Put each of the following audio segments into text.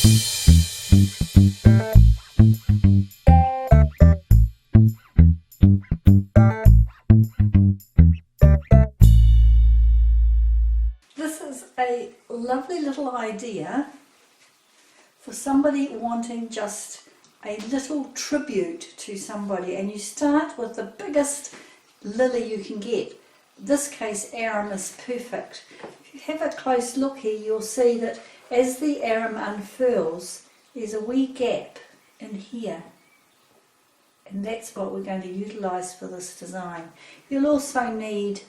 This is a lovely little idea for somebody wanting just a little tribute to somebody, and you start with the biggest lily you can get. In this case, arum is perfect. If you have a close look here, you'll see that as the arum unfurls, there's a wee gap in here, and that's what we're going to utilise for this design. You'll also need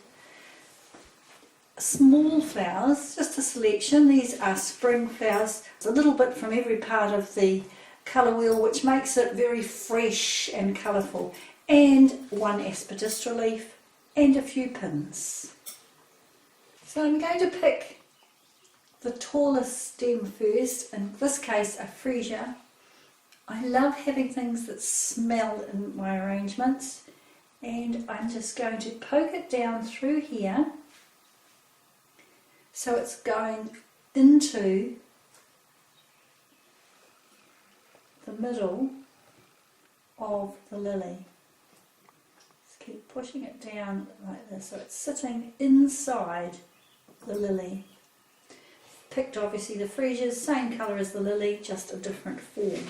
small flowers, just a selection. These are spring flowers. It's a little bit from every part of the colour wheel, which makes it very fresh and colourful, and one aspidistra leaf and a few pins. So I'm going to pick the tallest stem first, in this case a freesia. I love having things that smell in my arrangements, and I'm just going to poke it down through here so it's going into the middle of the lily. Just keep pushing it down like this so it's sitting inside the lily. Picked obviously the freesias, same colour as the lily, just a different form.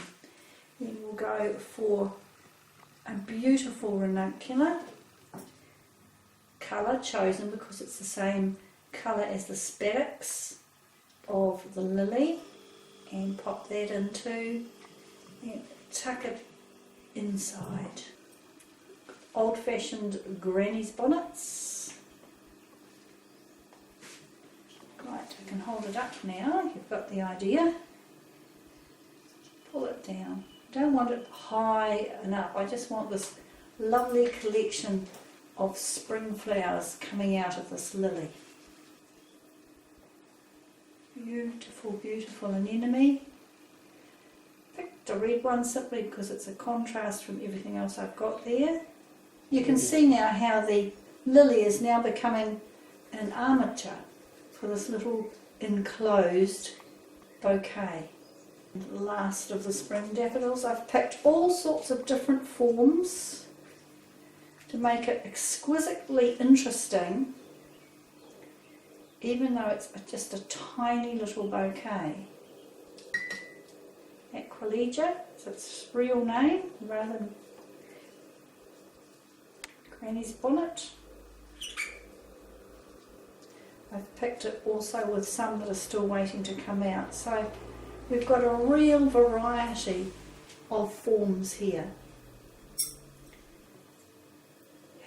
Then we'll go for a beautiful ranuncular colour, chosen because it's the same colour as the spadix of the lily, and pop that into and tuck it inside. Old-fashioned granny's bonnets. Right, I can hold it up now, you've got the idea. Pull it down. I don't want it high enough, I just want this lovely collection of spring flowers coming out of this lily. Beautiful, beautiful anemone. Picked a red one simply because it's a contrast from everything else I've got there. You can see now how the lily is now becoming an armature for this little enclosed bouquet. The last of the spring daffodils. I've picked all sorts of different forms to make it exquisitely interesting, even though it's just a tiny little bouquet. Aquilegia is its real name rather than Granny's bonnet. I've picked it also with some that are still waiting to come out, so we've got a real variety of forms here.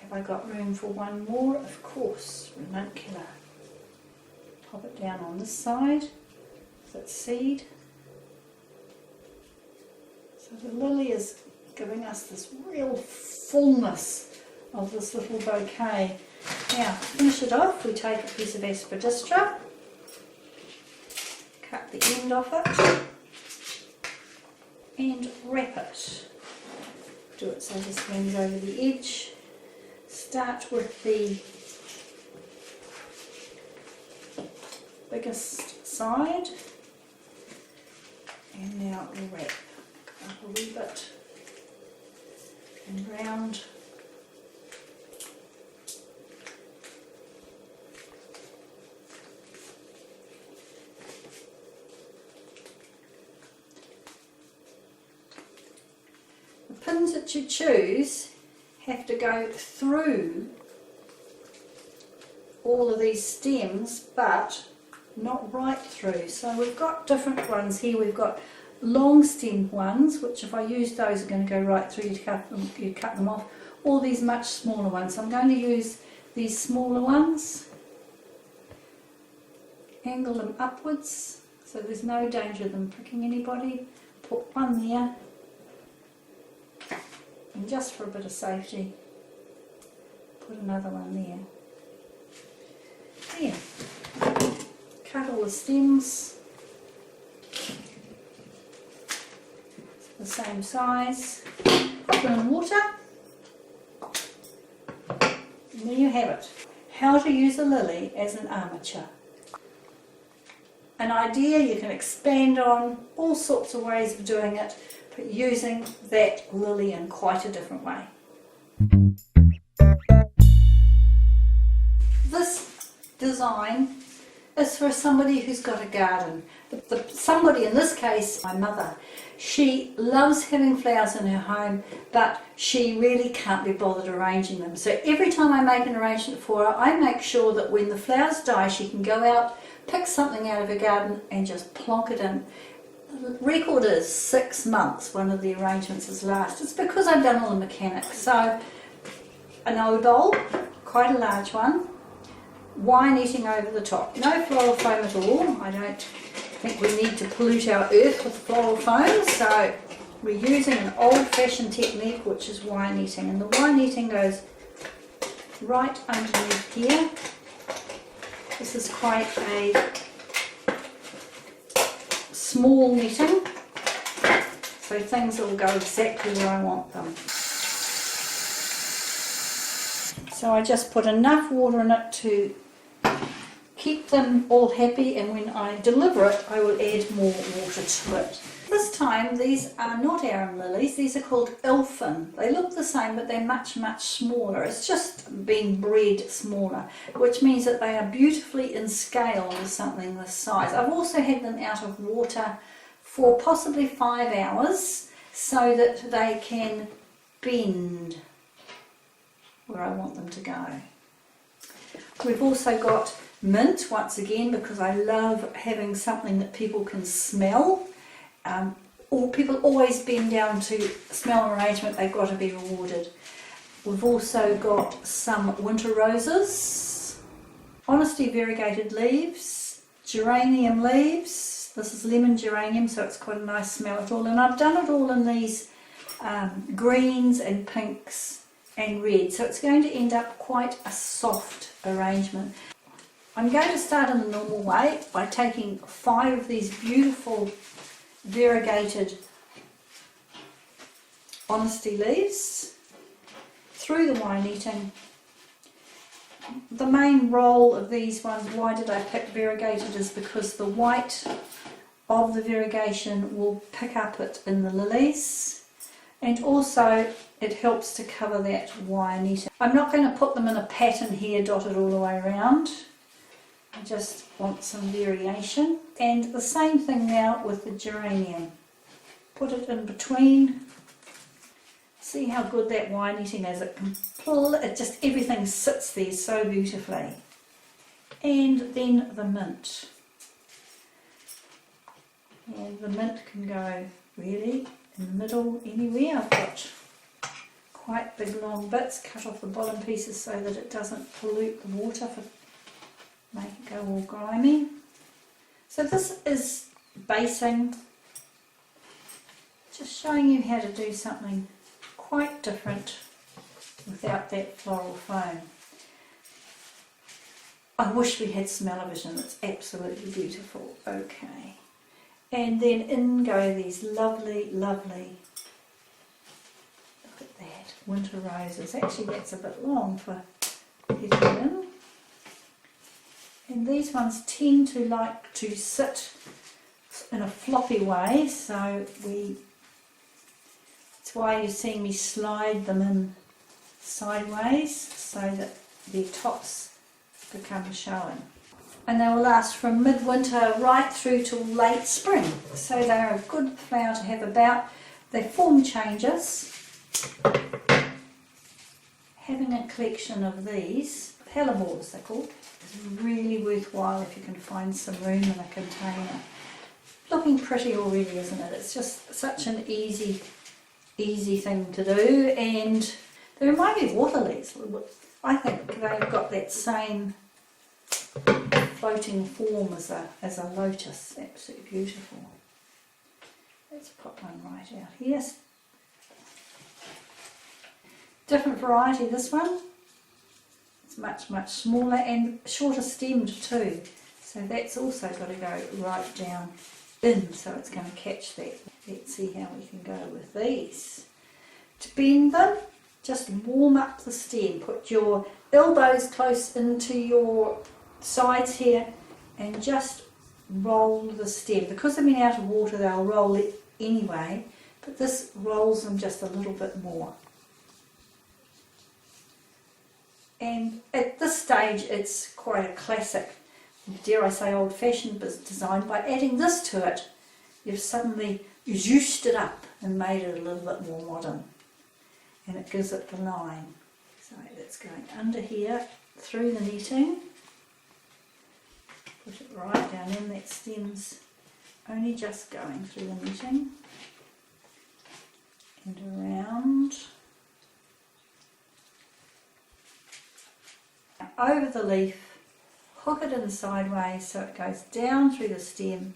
Have I got room for one more? Of course, ranuncular. Pop it down on this side, that seed. So the lily is giving us this real fullness of this little bouquet. Now, to finish it off, we take a piece of aspidistra, cut the end off it, and wrap it. Do it so this hangs over the edge. Start with the biggest side, and now wrap up a wee bit and round. The pins that you choose have to go through all of these stems, but not right through. So we've got different ones here. We've got long stemmed ones, which if I use those are going to go right through. You cut them off, or these much smaller ones. So I'm going to use these smaller ones, angle them upwards so there's no danger of them pricking anybody. Put one there, and just for a bit of safety, put another one there. There. Cut all the stems the same size, put them in water, and there you have it. How to use a lily as an armature. an idea you can expand on, all sorts of ways of doing it, but using that lily in quite a different way. This design is for somebody who's got a garden. Somebody, in this case, my mother, she loves having flowers in her home, but she really can't be bothered arranging them. So every time I make an arrangement for her, I make sure that when the flowers die, she can go out, pick something out of her garden and just plonk it in. The record is 6 months, one of the arrangements is last. It's because I've done all the mechanics. So an O bowl, quite a large one, wire netting over the top. No floral foam at all. I don't think we need to pollute our earth with floral foam, so we're using an old-fashioned technique, which is wire netting, and the wire netting goes right underneath here. This is quite a small netting, so things will go exactly where I want them. So I just put enough water in it to keep them all happy, and when I deliver it I will add more water to it. This time these are not arum lilies, these are called elfin. They look the same but they're much smaller. It's just been bred smaller, which means that they are beautifully in scale with something this size. I've also had them out of water for possibly 5 hours so that they can bend where I want them to go. We've also got mint, once again, because I love having something that people can smell. Or people always bend down to smell an arrangement, they've got to be rewarded. We've also got some winter roses, honesty variegated leaves, geranium leaves. This is lemon geranium, so it's quite a nice smell at all. And I've done it all in these greens and pinks and reds, so it's going to end up quite a soft arrangement. I'm going to start in the normal way by taking 5 of these beautiful variegated honesty leaves through the wire netting. The main role of these ones, why did I pick variegated, is because the white of the variegation will pick up it in the lilies, and also it helps to cover that wire netting. I'm not going to put them in a pattern here dotted all the way around. I just want some variation. And the same thing now with the geranium. Put it in between. See how good that wire netting is. It can pull, it just, everything sits there so beautifully. And then the mint. And the mint can go really in the middle, anywhere. I've got quite big long bits, cut off the bottom pieces so that it doesn't pollute the water, make it go all grimy. So this is basing, just showing you how to do something quite different without that floral foam. I wish we had smell-o-vision, it's absolutely beautiful. Okay, and then in go these lovely, look at that, winter roses. Actually that's a bit long for getting in. And these ones tend to like to sit in a floppy way, so that's why you're seeing me slide them in sideways so that their tops become showing. And they will last from midwinter right through to late spring, so they're a good flower to have about. Their form changes. Having a collection of these, hellebores they're called, is really worthwhile if you can find some room in a container. Looking pretty already, isn't it? It's just such an easy thing to do, and they remind me of water lilies. I think they've got that same floating form as a lotus. Absolutely beautiful. Let's put one right out here. Different variety, this one. It's much smaller and shorter stemmed too, so that's also got to go right down in, so it's going to catch that. Let's see how we can go with these. To bend them, just warm up the stem. Put your elbows close into your sides here and just roll the stem. Because they've been out of water, they'll roll it anyway, but this rolls them just a little bit more. And at this stage it's quite a classic, dare I say old-fashioned design. By adding this to it, you've suddenly juiced it up and made it a little bit more modern, and it gives it the line. So that's going under here, through the netting, put it right down in, that stem's only just going through the netting, and around, over the leaf, hook it in sideways so it goes down through the stem,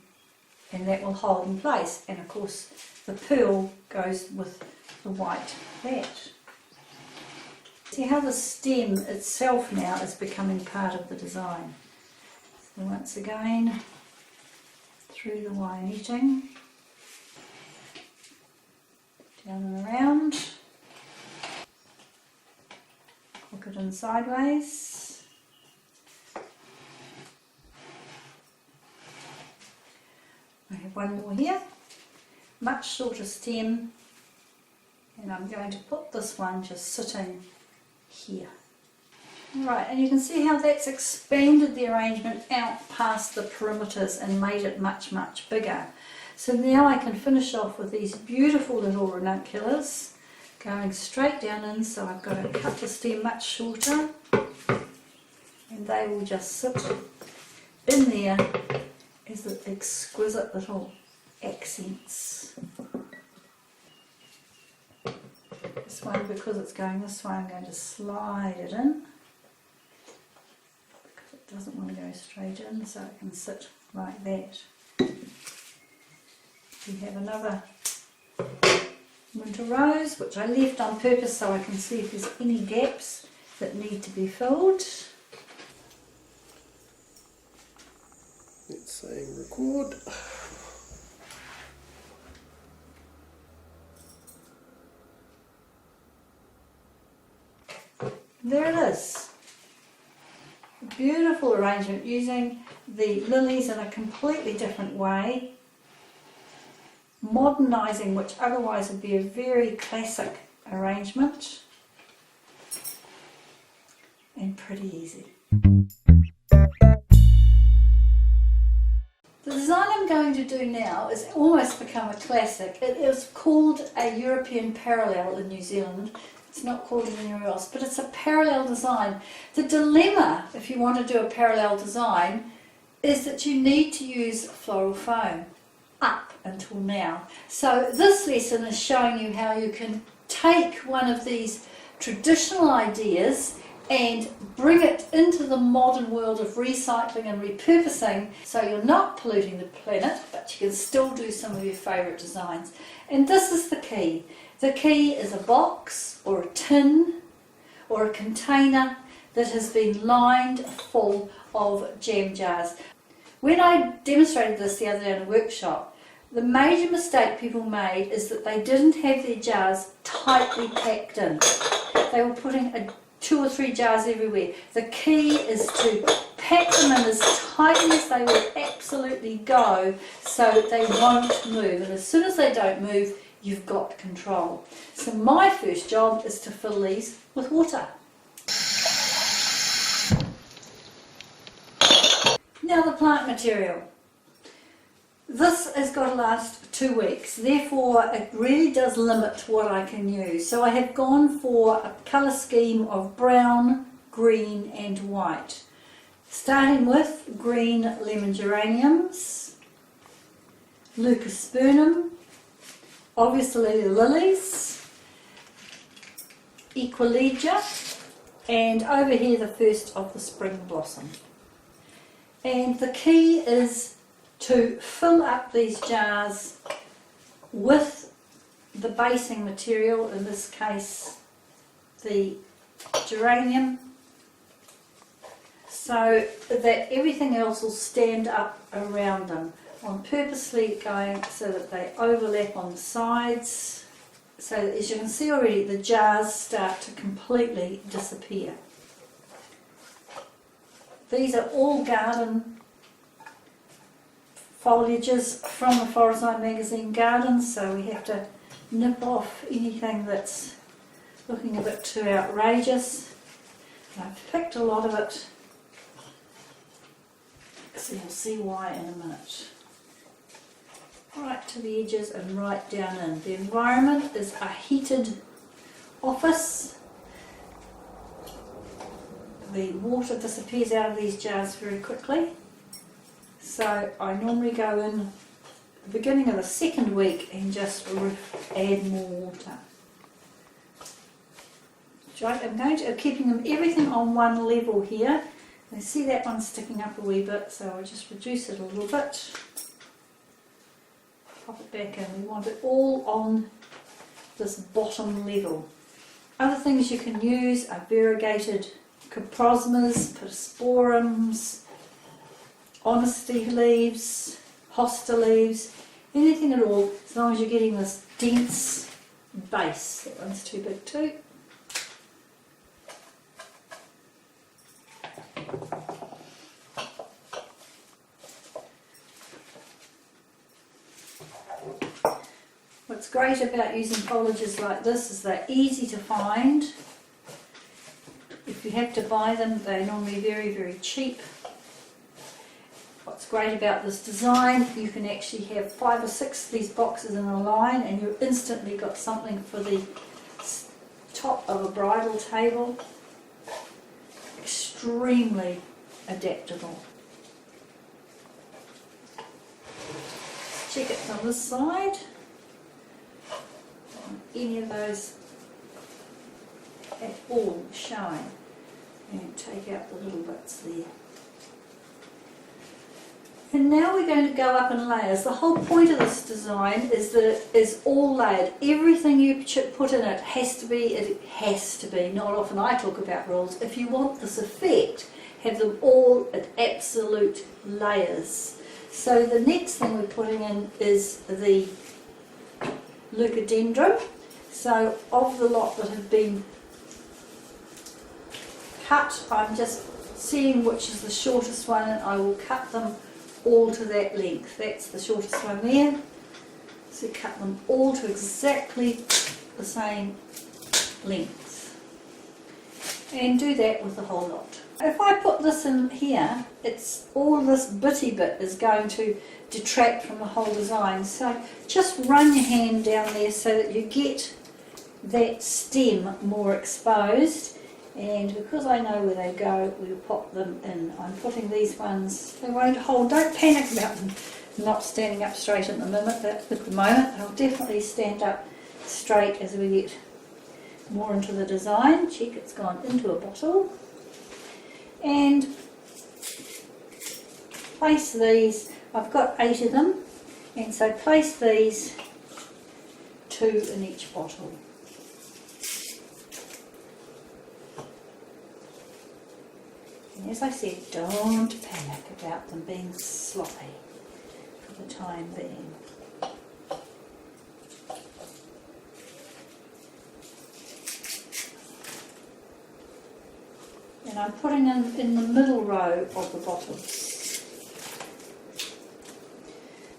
and that will hold in place. And of course the pearl goes with the white that. See how the stem itself now is becoming part of the design. So once again, through the wire netting, down and around, hook it in sideways, I have one more here, much shorter stem, and I'm going to put this one just sitting here. Right, and you can see how that's expanded the arrangement out past the perimeters and made it much, much bigger. So now I can finish off with these beautiful little ranunculus going straight down in, so I've got to cut the stem much shorter, and they will just sit in there as the exquisite little accents. This one, because it's going this way, I'm going to slide it in, because it doesn't want to go straight in, so it can sit like that. We have another winter rose, which I left on purpose so I can see if there's any gaps that need to be filled. It's saying record. There it is. A beautiful arrangement using the lilies in a completely different way, modernising which otherwise would be a very classic arrangement, and pretty easy. The design I'm going to do now has almost become a classic. It is called a European parallel in New Zealand. It's not called anywhere else, but it's a parallel design. The dilemma, if you want to do a parallel design, is that you need to use floral foam up until now. So this lesson is showing you how you can take one of these traditional ideas and bring it into the modern world of recycling and repurposing, so you're not polluting the planet, but you can still do some of your favourite designs. And this is the key. The key is a box or a tin or a container that has been lined full of jam jars. When I demonstrated this the other day in a workshop, the major mistake people made is that they didn't have their jars tightly packed in. They were putting 2 or 3 jars everywhere. The key is to pack them in as tightly as they will absolutely go, so they won't move. And as soon as they don't move, you've got control. So my first job is to fill these with water. Now the plant material. This has got to last 2 weeks, therefore it really does limit what I can use. So I have gone for a colour scheme of brown, green and white. Starting with green lemon geraniums, leucospermum, obviously lilies, equilegia, and over here the first of the spring blossom. And the key is to fill up these jars with the basing material, in this case the geranium, so that everything else will stand up around them. I'm purposely going so that they overlap on the sides, so that, as you can see already, the jars start to completely disappear. These are all garden foliages from the Florazine magazine gardens, so we have to nip off anything that's looking a bit too outrageous. I've picked a lot of it, so you'll see why in a minute. Right to the edges and right down in. The environment is a heated office. The water disappears out of these jars very quickly, so I normally go in at the beginning of the second week and just add more water. Right, I'm keeping everything on one level here. You see that one sticking up a wee bit, so I'll just reduce it a little bit. Pop it back in. We want it all on this bottom level. Other things you can use are variegated coprosmas, persporums, honesty leaves, hosta leaves, anything at all, as long as you're getting this dense base. That one's too big too. What's great about using foliages like this is they're easy to find. If you have to buy them, they're normally very, very cheap. What's great about this design, you can actually have 5 or 6 of these boxes in a line and you've instantly got something for the top of a bridal table. Extremely adaptable. Check it from this side. Any of those at all shine, and take out the little bits there. And now we're going to go up in layers. The whole point of this design is that it is all layered. Everything you put in it has to be, not often I talk about rules. If you want this effect, have them all at absolute layers. So the next thing we're putting in is the leucodendron. So of the lot that have been cut, I'm just seeing which is the shortest one and I will cut them all to that length. That's the shortest one there. So cut them all to exactly the same length. And do that with the whole lot. If I put this in here, it's all this bitty bit is going to detract from the whole design. So just run your hand down there so that you get that stem more exposed. And because I know where they go, we'll pop them in. I'm putting these ones, they won't hold, don't panic about them not standing up straight at the moment, they'll definitely stand up straight as we get more into the design. Check, it's gone into a bottle. And place these, I've got 8 of them, and so place these 2 in each bottle. And as I said, don't panic about them being sloppy for the time being. And I'm putting in the middle row of the bottles.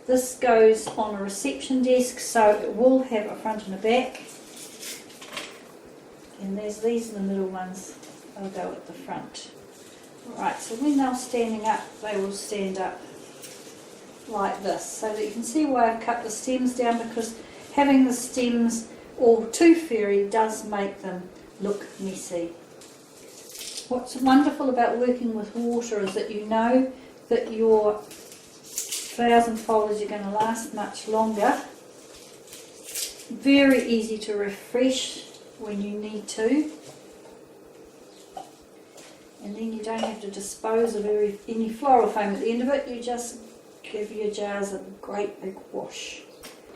This goes on a reception desk, so it will have a front and a back. And these are the middle ones, they'll go at the front. Right, so when they're standing up, they will stand up like this, so that you can see why I've cut the stems down, because having the stems all too fairy does make them look messy. What's wonderful about working with water is that you know that your flowers and foliage are going to last much longer. Very easy to refresh when you need to. And then you don't have to dispose of any floral foam at the end of it, you just give your jars a great big wash.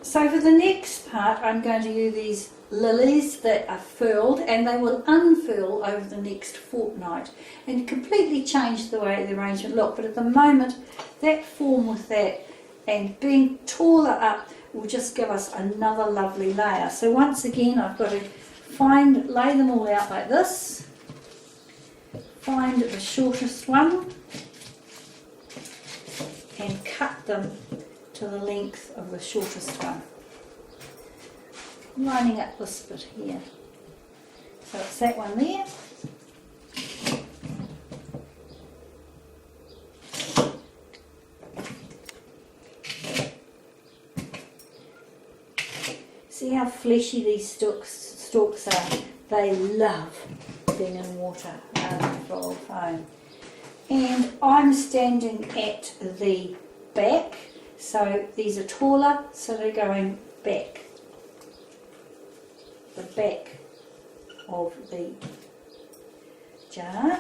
So for the next part I'm going to use these lilies that are furled, and they will unfurl over the next fortnight and completely change the way the arrangement looks. But at the moment, that form with that and being taller up will just give us another lovely layer. So once again I've got to lay them all out like this. Find the shortest one and cut them to the length of the shortest one. I'm lining up this bit here. So it's that one there. See how fleshy these stalks are? They love being in water rather than full of foam. And I'm standing at the back, so these are taller, so they're going back. The back of the jar.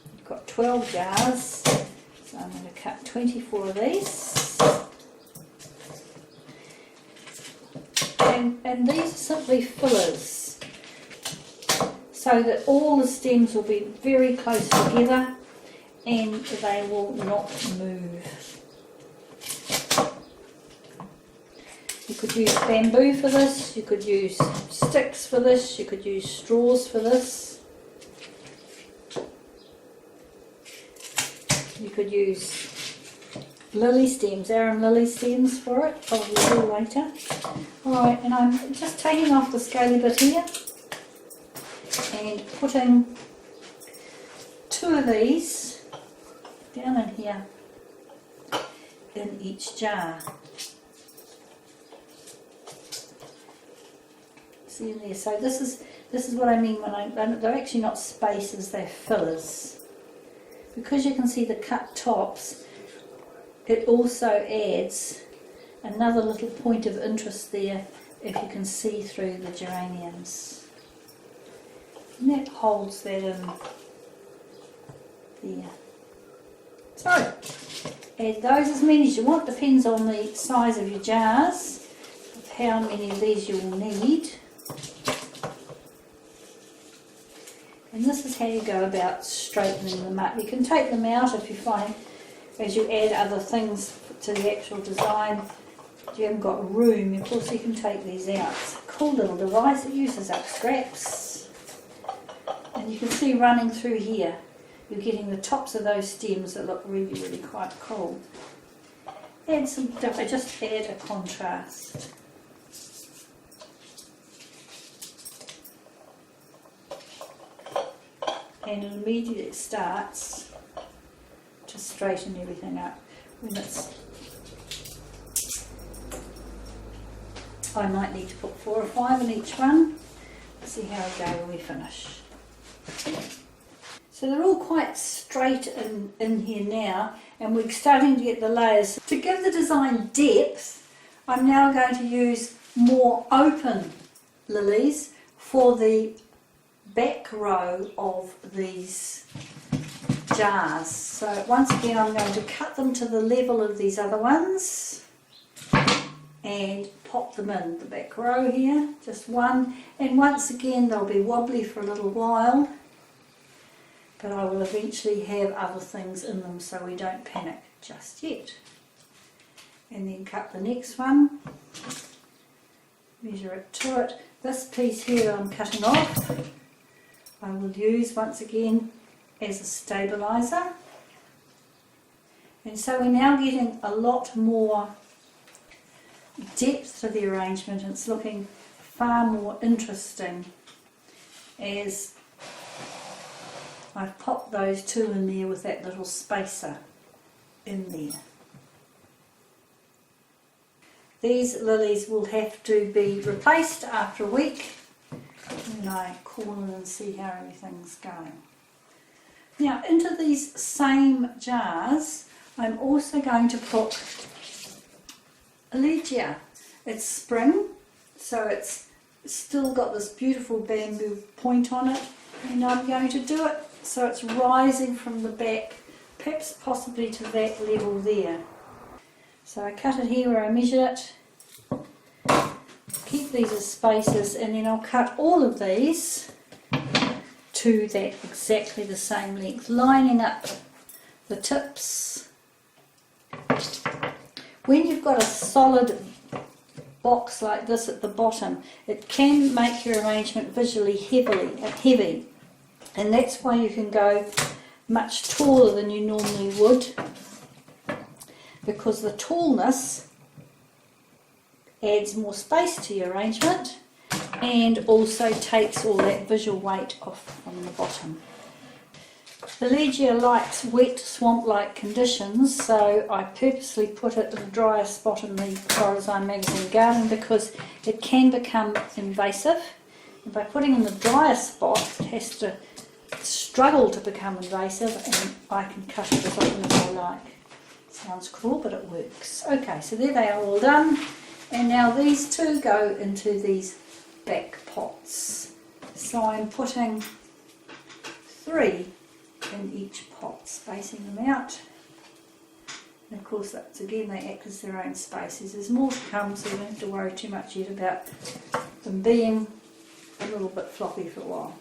I've got 12 jars, so I'm going to cut 24 of these. And these are simply fillers, so that all the stems will be very close together and they will not move. You could use bamboo for this, you could use sticks for this, you could use straws for this. You could use lily stems, arum lily stems for it, probably a little later. Alright, and I'm just taking off the scaly bit here and putting 2 of these down in here in each jar. See in there? So this is what I mean when they're actually not spaces, they're fillers. Because you can see the cut tops, it also adds another little point of interest there if you can see through the geraniums. And that holds that in there. So, add those as many as you want, depends on the size of your jars, of how many of these you will need. And this is how you go about straightening them up. You can take them out if you find, as you add other things to the actual design, you haven't got room. Of course you can take these out. It's a cool little device. It uses up scraps. And you can see running through here, you're getting the tops of those stems that look really, really quite cool. Add some, just add a contrast. And immediately it starts to straighten everything up. When it's, I might need to put 4 or 5 in each one. Let's see how we go when we finish. So they're all quite straight in here now, and we're starting to get the layers. To give the design depth, I'm now going to use more open lilies for the back row of these jars. So once again I'm going to cut them to the level of these other ones and pop them in the back row here, just one, and once again they'll be wobbly for a little while, but I will eventually have other things in them so we don't panic just yet. And then cut the next one, measure it to it. This piece here that I'm cutting off I will use once again as a stabiliser. And so we're now getting a lot more depth to the arrangement, and it's looking far more interesting as I've popped those 2 in there with that little spacer in there. These lilies will have to be replaced after a week when I call in and see how everything's going. Now into these same jars I'm also going to put Elegia. It's spring, so it's still got this beautiful bamboo point on it, and I'm going to do it so it's rising from the back, perhaps possibly to that level there. So I cut it here where I measured it, keep these as spaces, and then I'll cut all of these to that exactly the same length, lining up the tips. When you've got a solid box like this at the bottom, it can make your arrangement visually heavy, and that's why you can go much taller than you normally would, because the tallness adds more space to your arrangement and also takes all that visual weight off from the bottom. The Lilies likes wet swamp-like conditions, so I purposely put it in the driest spot in the Horizon Magazine garden because it can become invasive. And by putting in the driest spot, it has to struggle to become invasive, and I can cut it as often as I like. Sounds cruel, but it works. Okay, so there they are all done, and now these two go into these back pots. So I'm putting 3 in each pot, spacing them out. And of course, that's again, they act as their own spaces. There's more to come, so you don't have to worry too much yet about them being a little bit floppy for a while.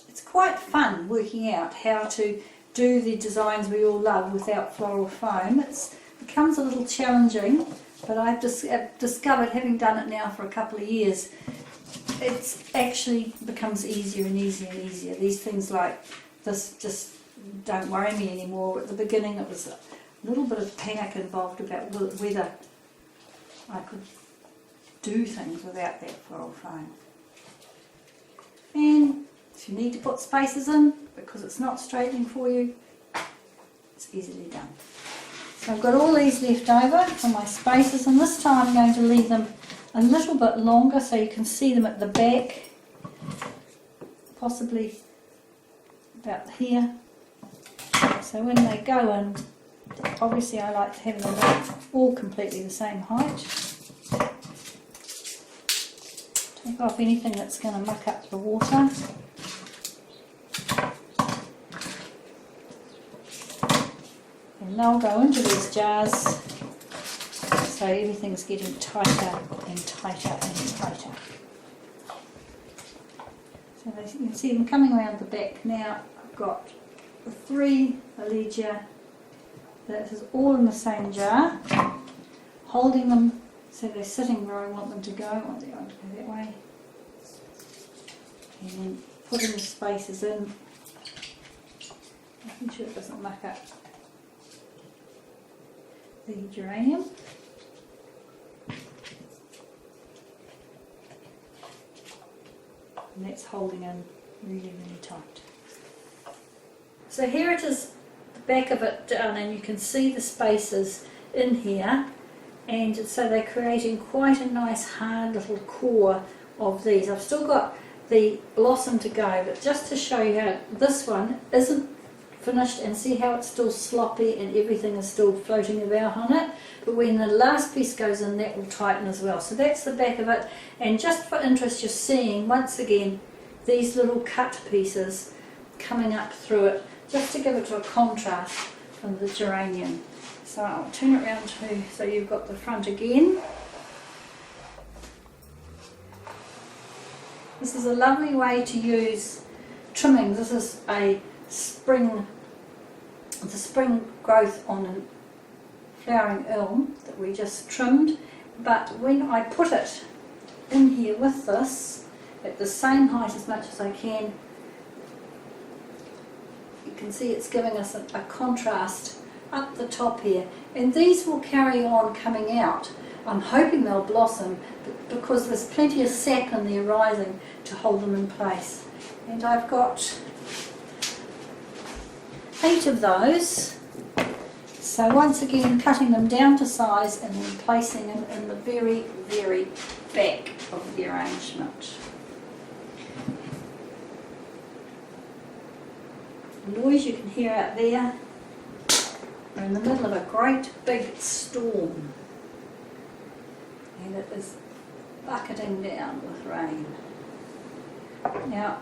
It's quite fun working out how to do the designs we all love without floral foam. It becomes a little challenging, but I've discovered, having done it now for a couple of years, it actually becomes easier and easier and easier. These things like this just don't worry me anymore. At the beginning it was a little bit of panic involved about whether I could do things without that floral foam. And if you need to put spaces in because it's not straightening for you, it's easily done. So I've got all these left over for my spaces, and this time I'm going to leave them a little bit longer so you can see them at the back, possibly about here. So when they go in, obviously I like to have them all completely the same height. Take off anything that's going to muck up the water. And they'll go into these jars, so everything's getting tighter and tighter and tighter. So you can see them coming around the back now. I've got the 3 Lilies. This is all in the same jar, holding them so they're sitting where I want them to go. I want them to go that way. And then putting the spaces in, making sure it doesn't muck up the geranium. And that's holding in really, really tight. So here it is, the back of it done, and you can see the spaces in here, and so they're creating quite a nice hard little core of these. I've still got the blossom to go, but just to show you how this one isn't finished, and see how it's still sloppy and everything is still floating about on it, but when the last piece goes in, that will tighten as well. So that's the back of it, and just for interest, you're seeing once again these little cut pieces coming up through it, just to give it a contrast from the geranium. So I'll turn it around too, so you've got the front again. This is a lovely way to use trimmings. This is the spring growth on a flowering elm that we just trimmed, but when I put it in here with this at the same height as much as I can, you can see it's giving us a contrast up the top here, and these will carry on coming out. I'm hoping they'll blossom because there's plenty of sap in the rising to hold them in place. And I've got 8 of those, so once again cutting them down to size and then placing them in the very, very back of the arrangement. The noise you can hear out there, we're in the middle of a great big storm, and it is bucketing down with rain. Now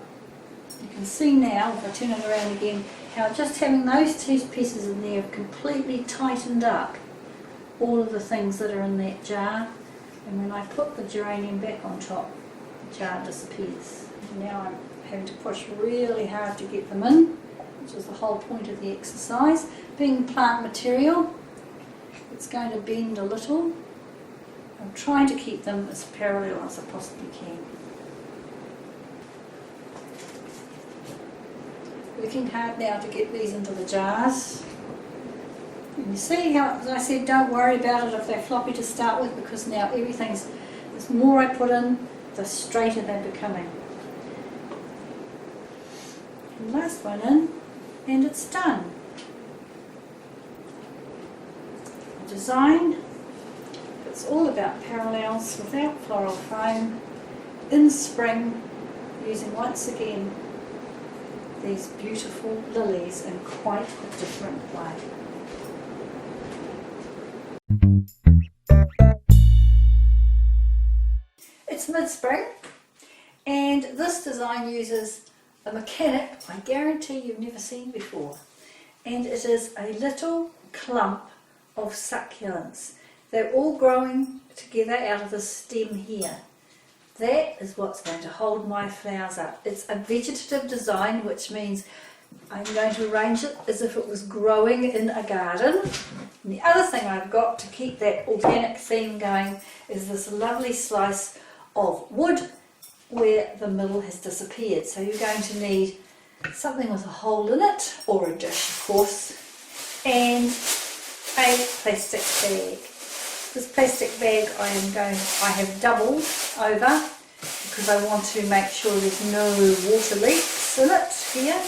you can see now, if I turn it around again, how just having those 2 pieces in there have completely tightened up all of the things that are in that jar, and when I put the geranium back on top, the jar disappears. And now I'm having to push really hard to get them in, which is the whole point of the exercise. Being plant material, It's going to bend a little. I'm trying to keep them as parallel as I possibly can. Working hard now to get these into the jars. And you see how, as I said, don't worry about it if they're floppy to start with, because now everything's, the more I put in, the straighter they're becoming. And last one in, and it's done. The design, it's all about parallels without floral foam, in spring, using once again these beautiful lilies in quite a different way. It's mid-spring, and this design uses a mechanic I guarantee you've never seen before, and it is a little clump of succulents. They're all growing together out of the stem here. That is what's going to hold my flowers up. It's a vegetative design, which means I'm going to arrange it as if it was growing in a garden. And the other thing I've got to keep that organic theme going is this lovely slice of wood where the middle has disappeared. So you're going to need something with a hole in it, or a dish of course, and a plastic bag. This plastic bag I have doubled over because I want to make sure there's no water leaks in it here.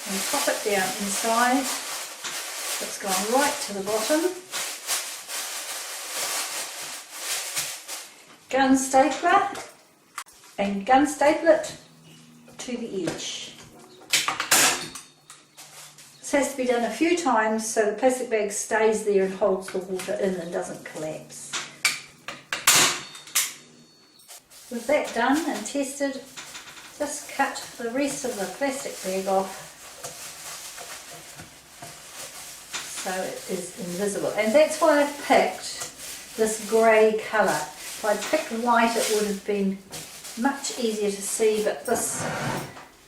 And pop it down inside. It's gone right to the bottom. Gun stapler, and gun staple it to the edge. This has to be done a few times so the plastic bag stays there and holds the water in and doesn't collapse. With that done and tested, just cut the rest of the plastic bag off so it is invisible. And that's why I've picked this grey colour. If I'd picked white it would have been much easier to see, but this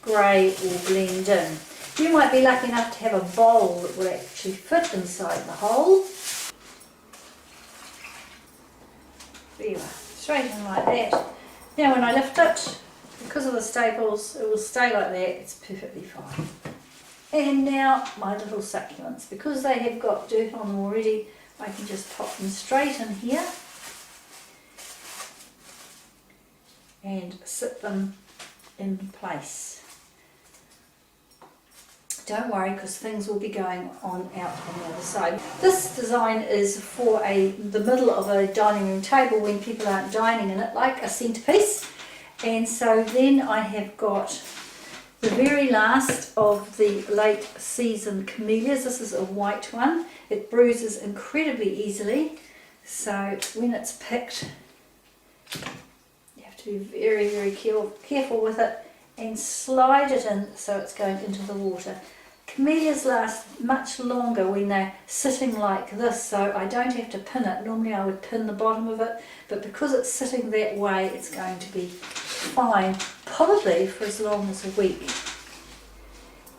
grey will blend in. You might be lucky enough to have a bowl that will actually fit inside the hole. There you are, straight in like that. Now when I lift it, because of the staples, it will stay like that, it's perfectly fine. And now my little succulents, because they have got dirt on them already, I can just pop them straight in here and sit them in place. Don't worry, because things will be going on out on the other side. This design is for the middle of a dining room table when people aren't dining in it, like a centrepiece. And so then I have got the very last of the late season camellias. This is a white one. It bruises incredibly easily. So when it's picked, you have to be very, very careful with it and slide it in so it's going into the water. Camellias last much longer when they're sitting like this, so I don't have to pin it. Normally I would pin the bottom of it, but because it's sitting that way, it's going to be fine, probably for as long as a week.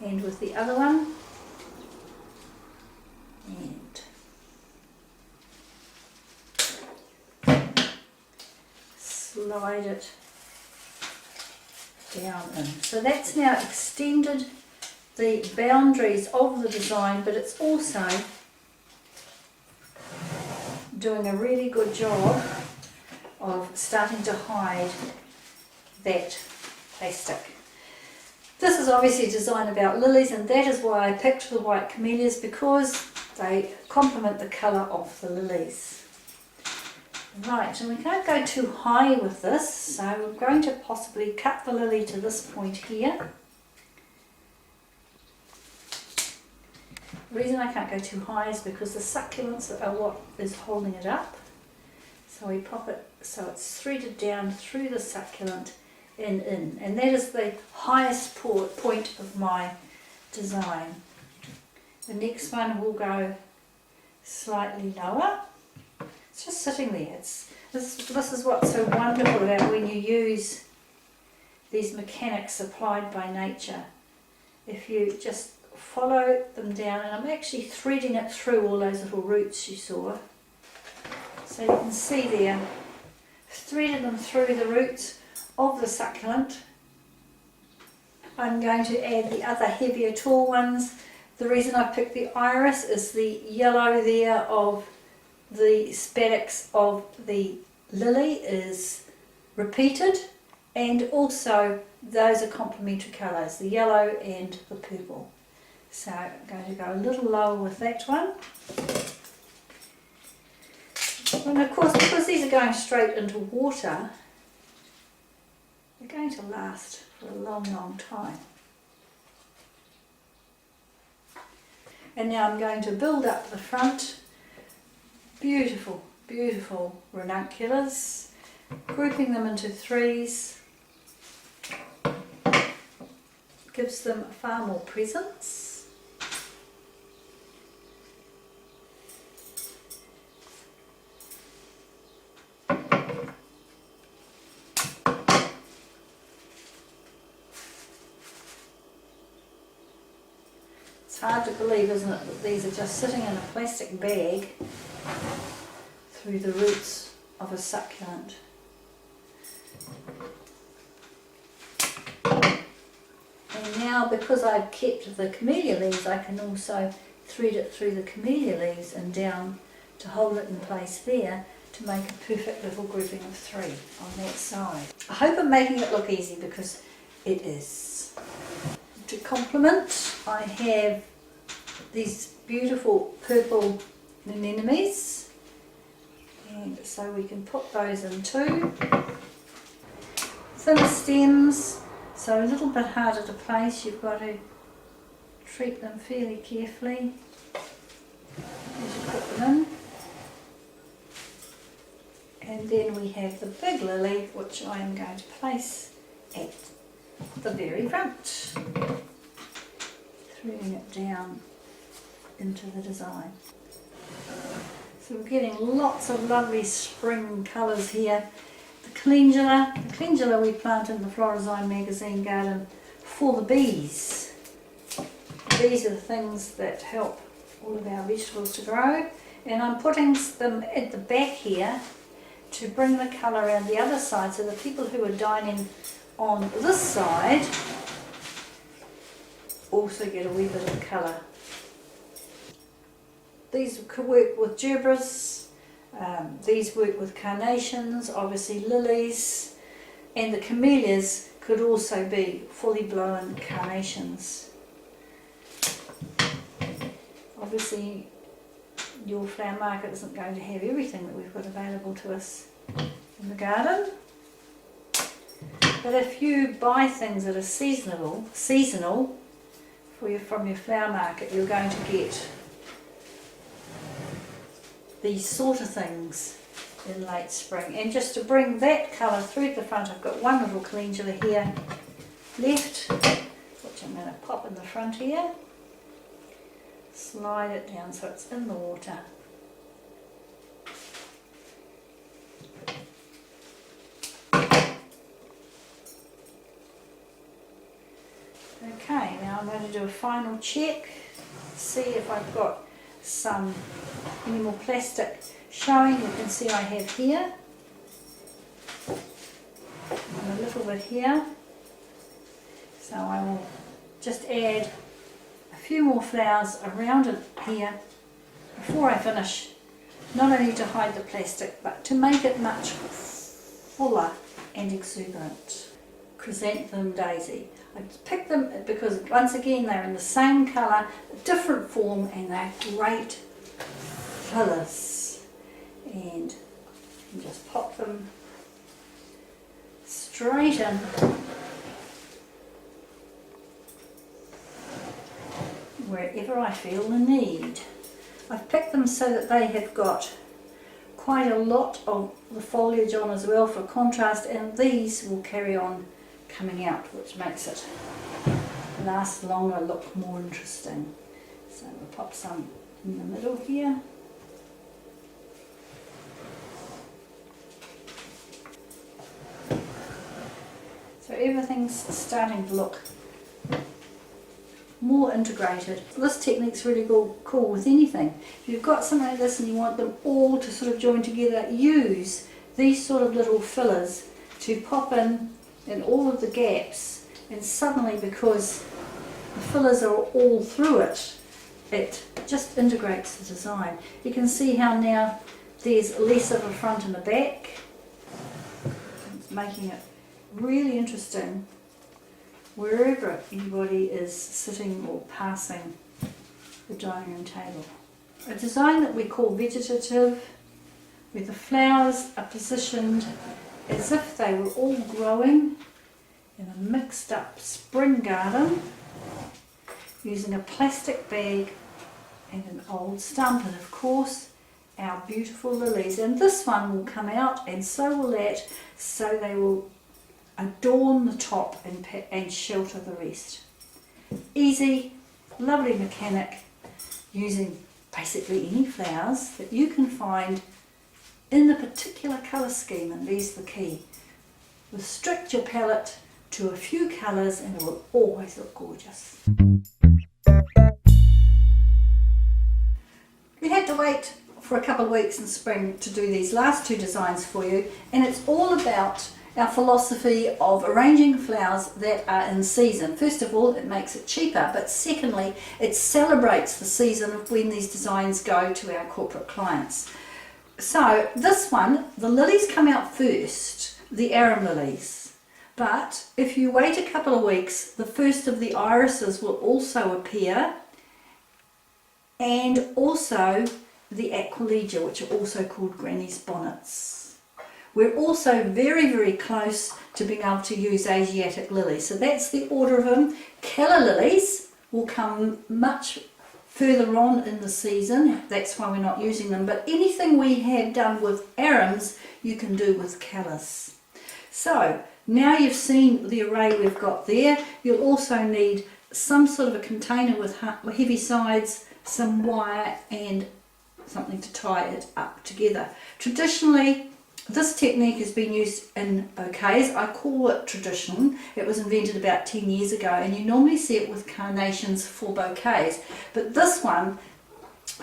And with the other one, and slide it down in. So that's now extended the boundaries of the design, but it's also doing a really good job of starting to hide that plastic. This is obviously a design about lilies, and that is why I picked the white camellias, because they complement the colour of the lilies. Right, and we can't go too high with this, so I'm going to possibly cut the lily to this point here. The reason I can't go too high is because the succulents are what is holding it up. So we pop it so it's threaded down through the succulent and in. And that is the highest point of my design. The next one will go slightly lower. It's just sitting there. This is what's so wonderful about when you use these mechanics applied by nature. If you just follow them down, and I'm actually threading it through all those little roots you saw. So you can see there, threaded them through the roots of the succulent. I'm going to add the other heavier tall ones. The reason I picked the iris is the yellow there of the spadix of the lily is repeated, and also those are complementary colours, the yellow and the purple. So I'm going to go a little lower with that one. And of course, because these are going straight into water, they're going to last for a long, long time. And now I'm going to build up the front. Beautiful, beautiful ranunculus, grouping them into threes, gives them far more presence. It's hard to believe, isn't it, that these are just sitting in a plastic bag through the roots of a succulent. And now, because I've kept the camellia leaves, I can also thread it through the camellia leaves and down to hold it in place there to make a perfect little grouping of three on that side. I hope I'm making it look easy, because it is. To complement, I have these beautiful purple anemones, and so we can put those in too. Thinner stems, so a little bit harder to place. You've got to treat them fairly carefully as you put them in. And then we have the big lily, which I am going to place at the very front, threading it down into the design. So we're getting lots of lovely spring colours here. The calendula we plant in the Florazine magazine garden for the bees. These are the things that help all of our vegetables to grow, and I'm putting them at the back here to bring the colour around the other side, so the people who are dining on this side also get a wee bit of colour. These could work with gerbils, these work with carnations, obviously lilies, and the camellias could also be fully blown carnations. Obviously your flower market isn't going to have everything that we've got available to us in the garden. But if you buy things that are seasonal from your flower market, you're going to get these sort of things in late spring. And just to bring that colour through the front, I've got one little calendula here left, which I'm going to pop in the front here. Slide it down so it's in the water. Okay, now I'm going to do a final check, see if I've got any more plastic showing. You can see I have here, and a little bit here. So I will just add a few more flowers around it here before I finish, not only to hide the plastic but to make it much fuller and exuberant. Chrysanthemum daisy. I picked them because once again they're in the same colour, different form, and they're great fillers. And you can just pop them straight in. Wherever I feel the need. I've picked them so that they have got quite a lot of the foliage on as well for contrast, and these will carry on coming out, which makes it last longer, look more interesting. So we'll pop some in the middle here. So everything's starting to look more integrated. This technique's really cool with anything. If you've got something like this and you want them all to sort of join together, use these sort of little fillers to pop in all of the gaps, and suddenly, because the fillers are all through it, it just integrates the design. You can see how now there's less of a front and a back. It's making it really interesting wherever anybody is sitting or passing the dining room table. A design that we call vegetative, where the flowers are positioned as if they were all growing in a mixed up spring garden, using a plastic bag and an old stump, and of course our beautiful lilies. And this one will come out, and so will that, so they will adorn the top and shelter the rest. Easy, lovely mechanic, using basically any flowers that you can find in the particular colour scheme, and there's the key. Restrict your palette to a few colours and it will always look gorgeous. We had to wait for a couple of weeks in spring to do these last two designs for you, and it's all about our philosophy of arranging flowers that are in season. First of all, it makes it cheaper, but secondly, it celebrates the season of when these designs go to our corporate clients. So this one, the lilies come out first, the arum lilies, but if you wait a couple of weeks, the first of the irises will also appear, and also the aquilegia, which are also called granny's bonnets. We're also very, very close to being able to use Asiatic lilies, so that's the order of them. Calla lilies will come much further on in the season, that's why we're not using them, but anything we have done with arums you can do with callas. So now you've seen the array we've got there. You'll also need some sort of a container with heavy sides, some wire and something to tie it up together. Traditionally, this technique has been used in bouquets. I call it traditional. It was invented about 10 years ago, and you normally see it with carnations for bouquets. But this one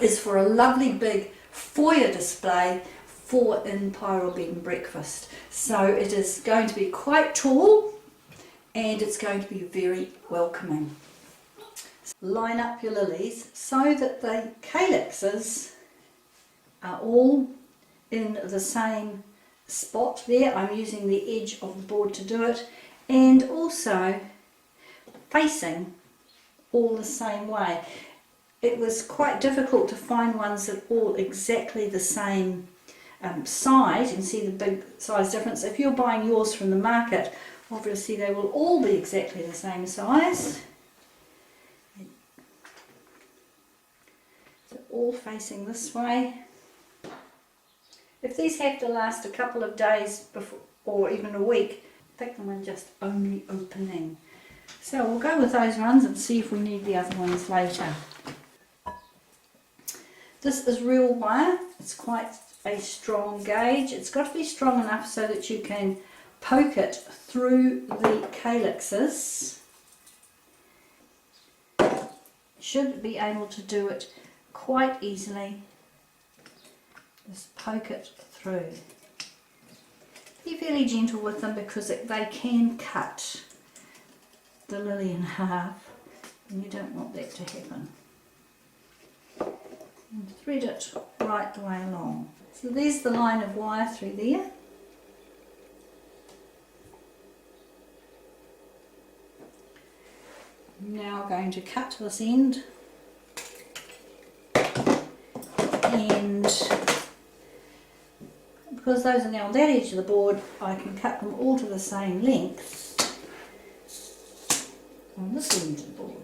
is for a lovely big foyer display for Empire or bed and breakfast. So it is going to be quite tall, and it's going to be very welcoming. Line up your lilies so that the calyxes are all in the same spot there. I'm using the edge of the board to do it, and also facing all the same way. It was quite difficult to find ones that all exactly the same size. You can see the big size difference. If you're buying yours from the market, obviously they will all be exactly the same size. So all facing this way. If these have to last a couple of days before, or even a week, pick them in just only opening. So we'll go with those ones and see if we need the other ones later. This is real wire. It's quite a strong gauge. It's got to be strong enough so that you can poke it through the calyxes. Should be able to do it quite easily. Just poke it through. Be fairly gentle with them because they can cut the lily in half, and you don't want that to happen. And thread it right the way along. So there's the line of wire through there. I'm now going to cut this end, and because those are now on that edge of the board, I can cut them all to the same length on this end of the board.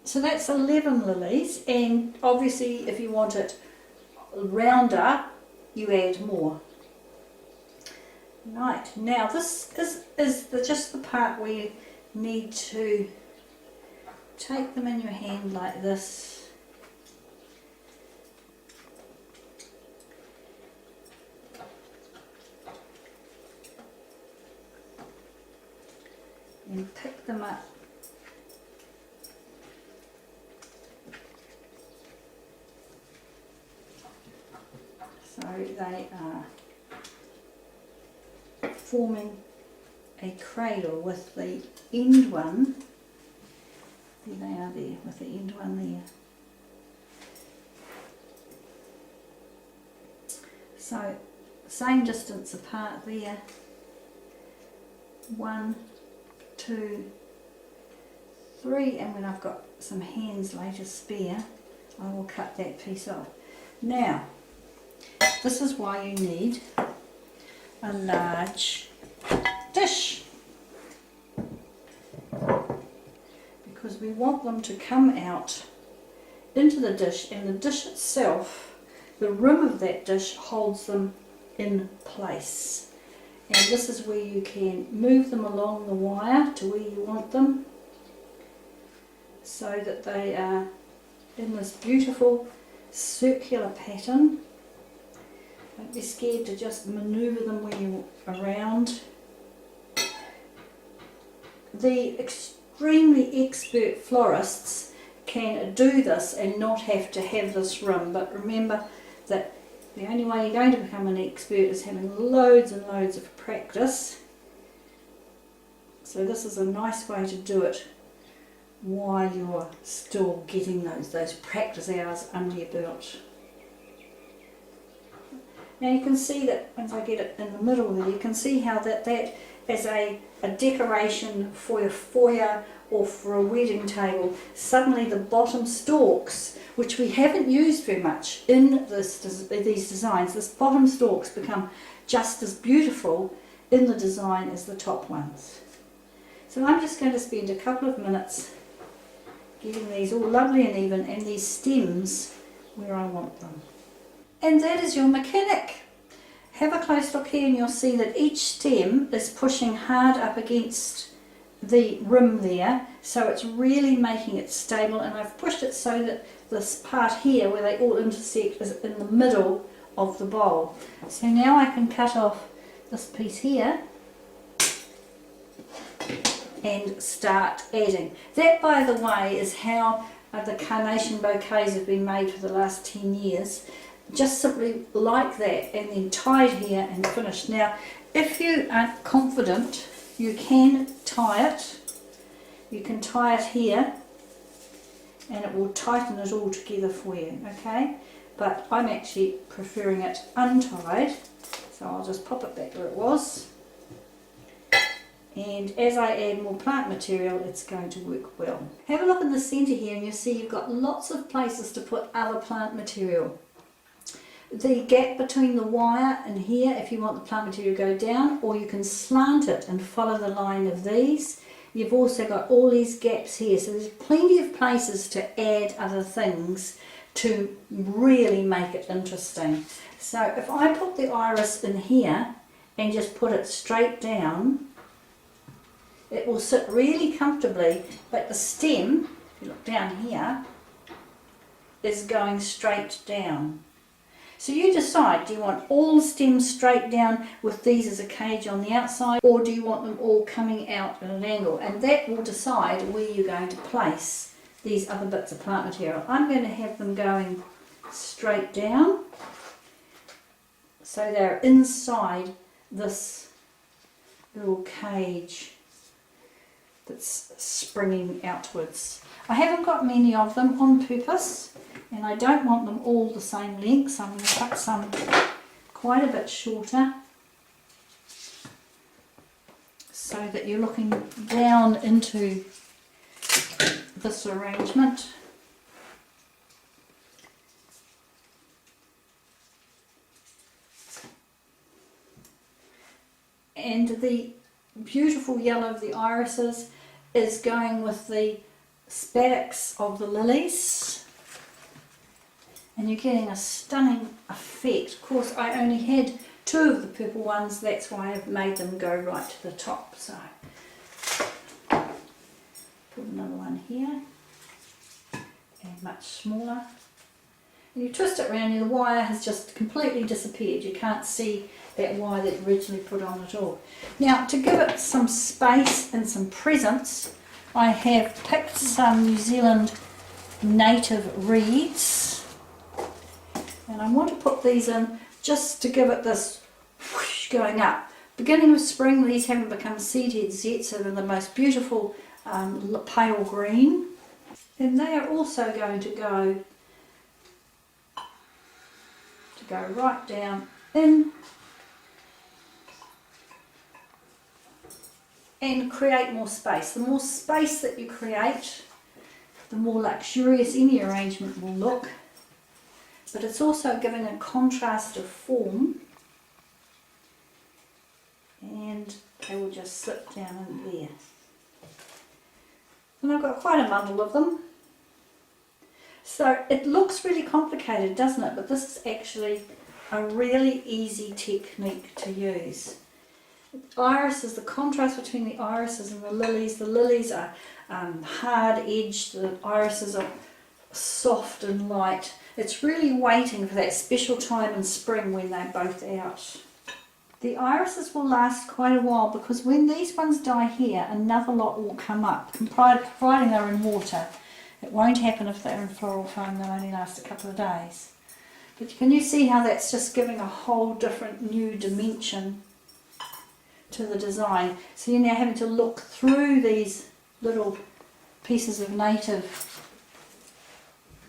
So that's 11 lilies, and obviously if you want it rounder, you add more. Right, now this is just the part where you need to take them in your hand like this. And pick them up. So they are forming a cradle with the end one. There they are there, with the end one there. So same distance apart there. 1, 2, 3, and when I've got some hands later spare, I will cut that piece off. Now, this is why you need a large dish, because we want them to come out into the dish, and the dish itself, the rim of that dish holds them in place. And this is where you can move them along the wire to where you want them, so that they are in this beautiful circular pattern. Don't be scared to just manoeuvre them when you're around. The extremely expert florists can do this and not have to have this rim, but remember that the only way you're going to become an expert is having loads and loads of practice. So this is a nice way to do it while you're still getting those practice hours under your belt. Now you can see that once I get it in the middle there, you can see how that as a decoration for your foyer or for a wedding table, suddenly the bottom stalks, which we haven't used very much in these designs, this bottom stalks become just as beautiful in the design as the top ones. So I'm just going to spend a couple of minutes getting these all lovely and even, and these stems where I want them. And that is your mechanic. Have a close look here and you'll see that each stem is pushing hard up against the rim there, so it's really making it stable, and I've pushed it so that this part here where they all intersect is in the middle of the bowl. So now I can cut off this piece here and start adding. That, by the way, is how the carnation bouquets have been made for the last 10 years. Just simply like that, and then tied here and finished. Now, if you aren't confident, you can tie it. You can tie it here, and it will tighten it all together for you, okay? But I'm actually preferring it untied, so I'll just pop it back where it was. And as I add more plant material, it's going to work well. Have a look in the centre here, and you'll see you've got lots of places to put other plant material. The gap between the wire and here, if you want the plant material to go down, or you can slant it and follow the line of these. You've also got all these gaps here, so there's plenty of places to add other things to really make it interesting. So if I put the iris in here and just put it straight down, it will sit really comfortably, but the stem, if you look down here, is going straight down. So you decide, do you want all the stems straight down with these as a cage on the outside, or do you want them all coming out at an angle? And that will decide where you're going to place these other bits of plant material. I'm going to have them going straight down, so they're inside this little cage that's springing outwards. I haven't got many of them on purpose, and I don't want them all the same length, so I'm going to cut some quite a bit shorter, so that you're looking down into this arrangement. And the beautiful yellow of the irises is going with the spadix of the lilies, and you're getting a stunning effect. Of course, I only had 2 of the purple ones, that's why I've made them go right to the top. So put another one here. much smaller. And you twist it around and the wire has just completely disappeared. You can't see that wire that originally put on at all. Now, to give it some space and some presence, I have picked some New Zealand native reeds, and I want to put these in just to give it this whoosh going up. Beginning of spring, these haven't become seed heads yet, so they're the most beautiful pale green, and they are also going to go right down in and create more space. The more space that you create, the more luxurious any arrangement will look, but it's also giving a contrast of form, and they will just slip down in there. And I've got quite a bundle of them. So it looks really complicated, doesn't it? But this is actually a really easy technique to use. Irises, the contrast between the irises and the lilies. The lilies are hard edged, the irises are soft and light. It's really waiting for that special time in spring when they're both out. The irises will last quite a while because when these ones die here, another lot will come up, providing they're in water. It won't happen if they're in floral foam, they'll only last a couple of days. But can you see how that's just giving a whole different new dimension to the design? So you're now having to look through these little pieces of native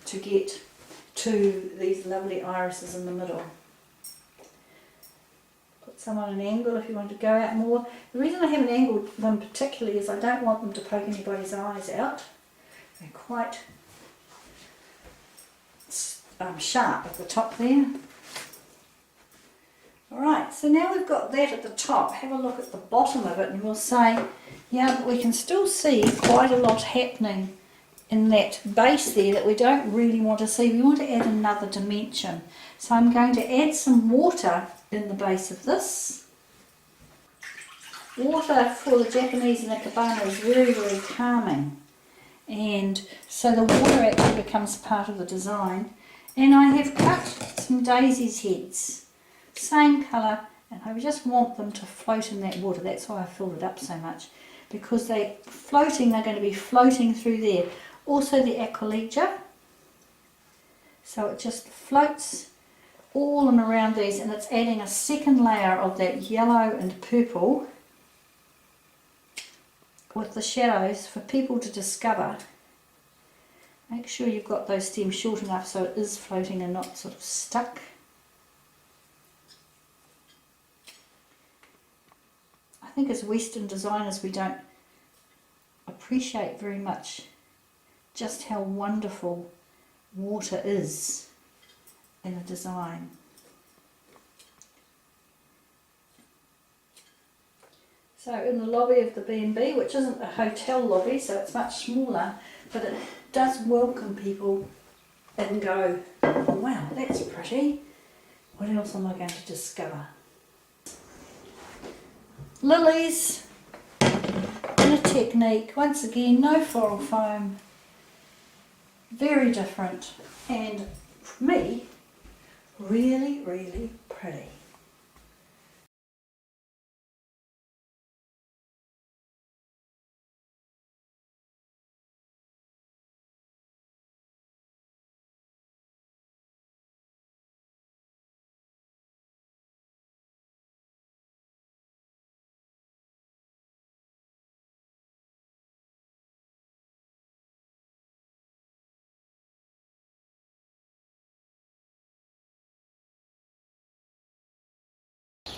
to get to these lovely irises in the middle. Put some on an angle if you want to go out more. The reason I haven't angled them particularly is I don't want them to poke anybody's eyes out. They're quite sharp at the top there. Alright, so now we've got that at the top. Have a look at the bottom of it and we'll say, yeah, but we can still see quite a lot happening in that base there that we don't really want to see. We want to add another dimension. So I'm going to add some water in the base of this. Water for the Japanese in a cabana is very, very calming. And so the water actually becomes part of the design. And I have cut some daisies heads, same colour, and I just want them to float in that water. That's why I filled it up so much, because they're going to be floating through there. Also the aquilegia, so it just floats all and around these, and it's adding a second layer of that yellow and purple with the shadows for people to discover. Make sure you've got those stems short enough so it is floating and not sort of stuck. I think as Western designers we don't appreciate very much just how wonderful water is in a design. So in the lobby of the B&B, which isn't a hotel lobby, so it's much smaller, but it does welcome people and go, oh, wow, that's pretty. What else am I going to discover? Lilies in a technique, once again, no floral foam, very different, and for me, really, really pretty.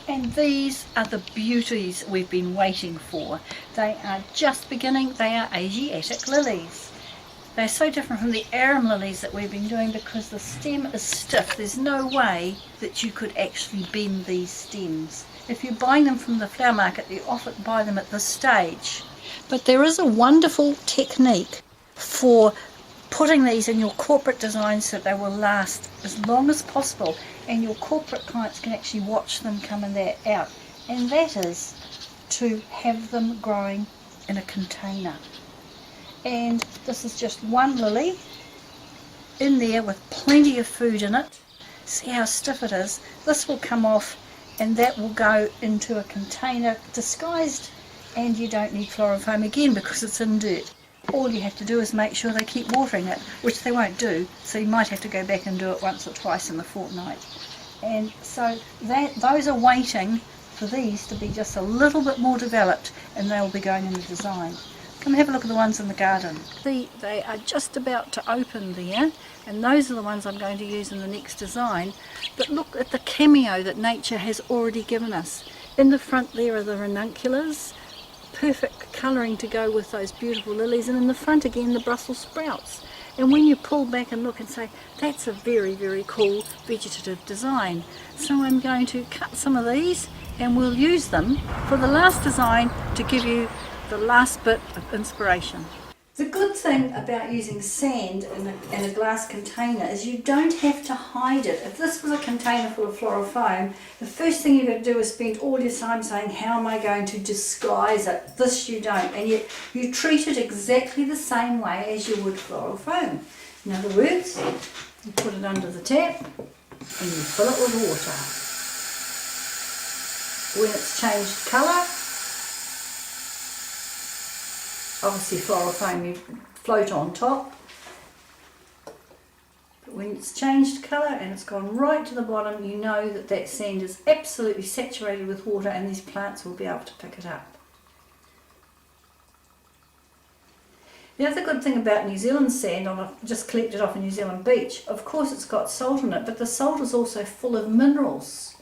And these are the beauties we've been waiting for. They are just beginning. They are Asiatic lilies. They're so different from the arum lilies that we've been doing because the stem is stiff. There's no way that you could actually bend these stems. If you're buying them from the flower market, you often buy them at this stage. But there is a wonderful technique for putting these in your corporate designs so they will last as long as possible, and your corporate clients can actually watch them coming out, and that is to have them growing in a container. And this is just one lily, in there with plenty of food in it. See how stiff it is? This will come off and that will go into a container disguised, and you don't need chlorofoam again because it's in dirt. All you have to do is make sure they keep watering it, which they won't do, so you might have to go back and do it once or twice in the fortnight. And so those are waiting for these to be just a little bit more developed, and they'll be going in the design. Come and have a look at the ones in the garden. See, they are just about to open there, and those are the ones I'm going to use in the next design. But look at the cameo that nature has already given us. In the front there are the ranunculus, perfect colouring to go with those beautiful lilies, and in the front again the Brussels sprouts. And when you pull back and look and say, that's a very, very cool vegetative design. So I'm going to cut some of these and we'll use them for the last design to give you the last bit of inspiration. The good thing about using sand in a glass container is you don't have to hide it. If this was a container full of floral foam, the first thing you've got to do is spend all your time saying, how am I going to disguise it? This you don't, and yet you treat it exactly the same way as you would floral foam. In other words, you put it under the tap and you fill it with water. When it's changed colour, obviously floral foam you float on top, but when it's changed colour and it's gone right to the bottom, you know that that sand is absolutely saturated with water and these plants will be able to pick it up. The other good thing about New Zealand sand, I've just collected off a New Zealand beach, of course it's got salt in it, but the salt is also full of minerals,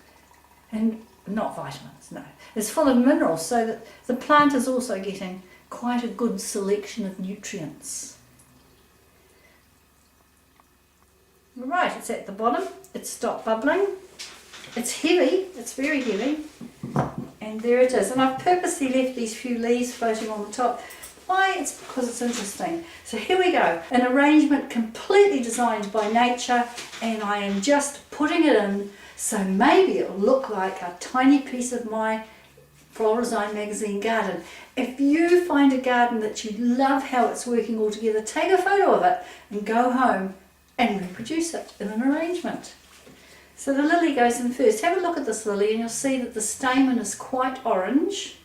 and not vitamins, no. It's full of minerals, so that the plant is also getting quite a good selection of nutrients. Right, it's at the bottom, it's stopped bubbling, it's heavy, it's very heavy, and there it is. And I've purposely left these few leaves floating on the top. Why? It's because it's interesting. So here we go, an arrangement completely designed by nature, and I am just putting it in so maybe it will look like a tiny piece of my Floral Design magazine garden. If you find a garden that you love how it's working all together, take a photo of it and go home and reproduce it in an arrangement. So the lily goes in first. Have a look at this lily and you'll see that the stamen is quite orange.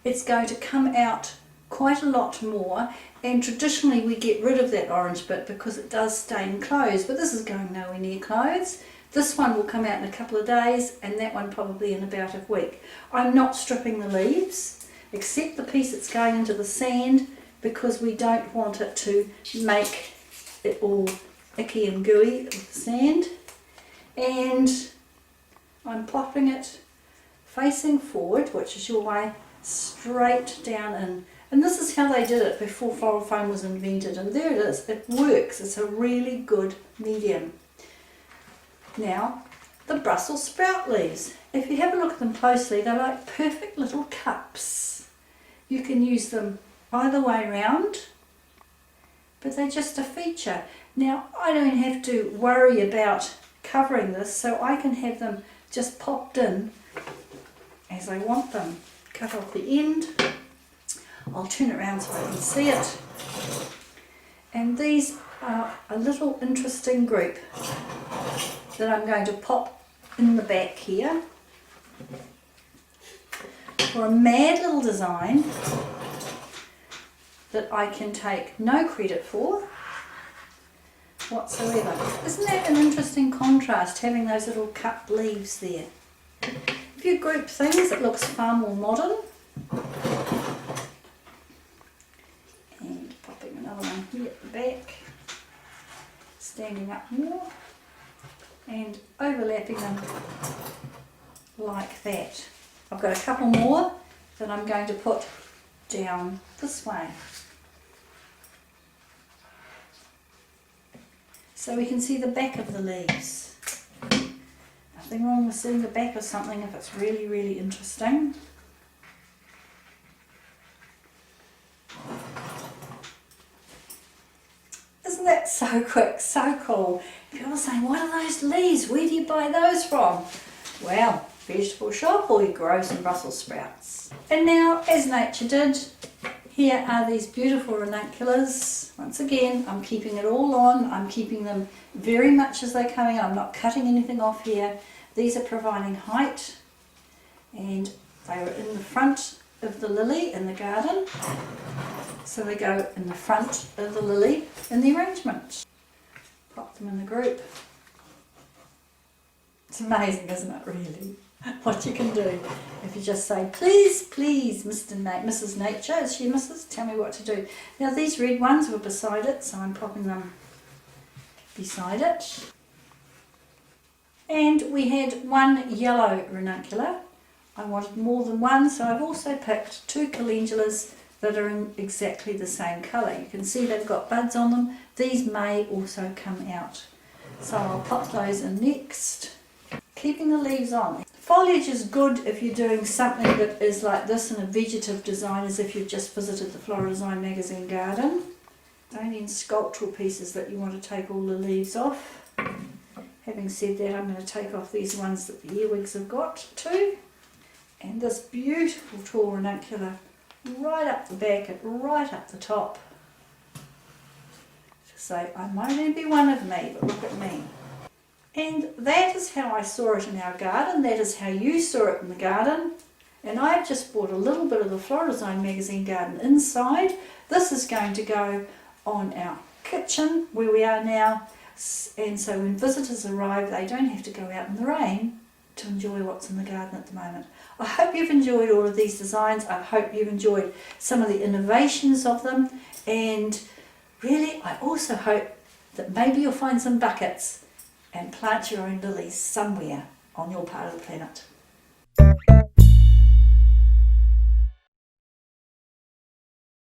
It's going to come out quite a lot more, and traditionally we get rid of that orange bit because it does stain clothes, but this is going nowhere near clothes. This one will come out in a couple of days and that one probably in about a week. I'm not stripping the leaves except the piece that's going into the sand because we don't want it to make it all icky and gooey with the sand. And I'm popping it facing forward, which is your way, straight down in. And this is how they did it before floral foam was invented, and there it is. It works. It's a really good medium. Now, the Brussels sprout leaves. If you have a look at them closely, they're like perfect little cups. You can use them either way around, but they're just a feature. Now, I don't have to worry about covering this, so I can have them just popped in as I want them. Cut off the end. I'll turn it around so I can see it. And these are a little interesting group that I'm going to pop in the back here for a mad little design that I can take no credit for whatsoever. Isn't that an interesting contrast, having those little cut leaves there? If you group things, it looks far more modern. And popping another one here at the back, standing up more and overlapping them like that. I've got a couple more that I'm going to put down this way. So we can see the back of the leaves. Nothing wrong with seeing the back of something if it's really, really interesting. Isn't that so quick, so cool? People are saying, what are those leaves? Where do you buy those from? Well, vegetable shop, or you grow some Brussels sprouts. And now, as nature did, Here are these beautiful ranunculus. Once again, I'm keeping it all on. I'm keeping them very much as they're coming. I'm not cutting anything off here. These are providing height, and they are in the front of the lily in the garden. So they go in the front of the lily in the arrangement. Pop them in the group. It's amazing, isn't it, really? What you can do if you just say, please, please, Mrs. Nature, is she Mrs.? Tell me what to do. Now these red ones were beside it, so I'm popping them beside it. And we had one yellow ranuncular. I wanted more than one, so I've also picked two calendulas that are in exactly the same colour. You can see they've got buds on them. These may also come out. So I'll pop those in next. Keeping the leaves on. Foliage is good if you're doing something that is like this in a vegetative design, as if you've just visited the Floral Design magazine garden. Only in sculptural pieces that you want to take all the leaves off. Having said that, I'm going to take off these ones that the earwigs have got too. And this beautiful tall ranuncular right up the back and right up the top. To say, I might only be one of me, but look at me. And that is how I saw it in our garden. That is how you saw it in the garden. And I've just brought a little bit of the Floral Design magazine garden inside. This is going to go on our kitchen where we are now. And so when visitors arrive, they don't have to go out in the rain to enjoy what's in the garden at the moment. I hope you've enjoyed all of these designs. I hope you've enjoyed some of the innovations of them. And really, I also hope that maybe you'll find some buckets and plant your own lilies somewhere on your part of the planet.